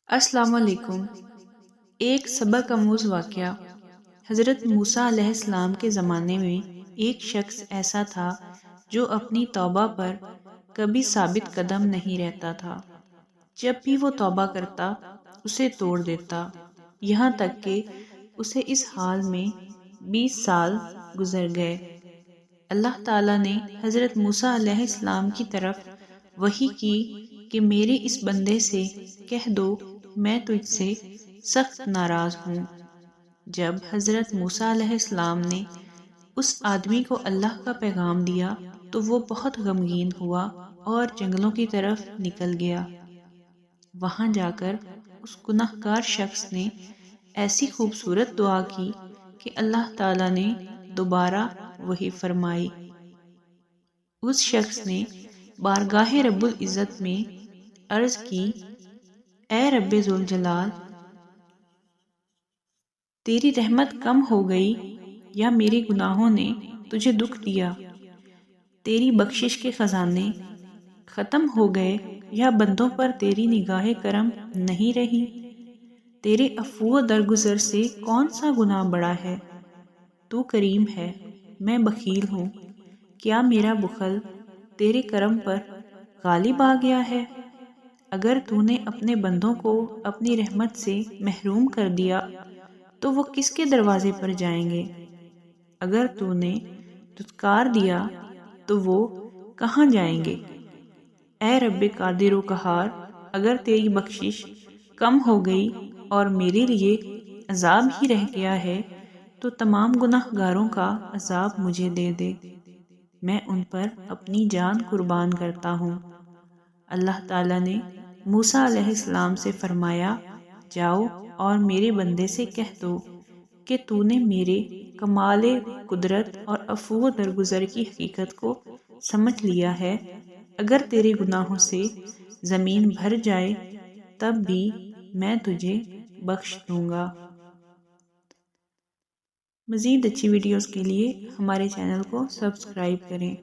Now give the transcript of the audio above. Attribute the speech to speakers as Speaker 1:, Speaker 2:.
Speaker 1: السلام علیکم۔ ایک سبق آموز واقعہ۔ حضرت موسیٰ علیہ السلام کے زمانے میں ایک شخص ایسا تھا جو اپنی توبہ پر کبھی ثابت قدم نہیں رہتا تھا۔ جب بھی وہ توبہ کرتا اسے توڑ دیتا، یہاں تک کہ اسے اس حال میں 20 سال گزر گئے۔ اللہ تعالیٰ نے حضرت موسیٰ علیہ السلام کی طرف وحی کی کہ میرے اس بندے سے کہہ دو میں تجھ سے سخت ناراض ہوں۔ جب حضرت موسیٰ علیہ السلام نے اس آدمی کو اللہ کا پیغام دیا تو وہ بہت غمگین ہوا اور جنگلوں کی طرف نکل گیا۔ وہاں جا کر اس گناہ گار شخص نے ایسی خوبصورت دعا کی کہ اللہ تعالیٰ نے دوبارہ وحی فرمائی۔ اس شخص نے بارگاہ رب العزت میں عرض کی، اے رب ذوالجلال، تیری رحمت کم ہو گئی یا میرے گناہوں نے تجھے دکھ دیا؟ تیری بخشش کے خزانے ختم ہو گئے یا بندوں پر تیری نگاہ کرم نہیں رہی؟ تیرے عفو و درگزر سے کون سا گناہ بڑا ہے؟ تو کریم ہے، میں بخیل ہوں، کیا میرا بخل تیرے کرم پر غالب آ گیا ہے؟ اگر تو نے اپنے بندوں کو اپنی رحمت سے محروم کر دیا تو وہ کس کے دروازے پر جائیں گے؟ اگر تو نے دھتکار دیا تو وہ کہاں جائیں گے؟ اے رب قادر و قہار، اگر تیری بخشش کم ہو گئی اور میرے لیے عذاب ہی رہ گیا ہے تو تمام گناہ گاروں کا عذاب مجھے دے دے، میں ان پر اپنی جان قربان کرتا ہوں۔ اللہ تعالیٰ نے موسیٰ علیہ السلام سے فرمایا، جاؤ اور میرے بندے سے کہہ دو کہ تو نے میرے کمال قدرت اور عفو و درگزر کی حقیقت کو سمجھ لیا ہے۔ اگر تیرے گناہوں سے زمین بھر جائے تب بھی میں تجھے بخش دوں گا۔ مزید اچھی ویڈیوز کے لیے ہمارے چینل کو سبسکرائب کریں۔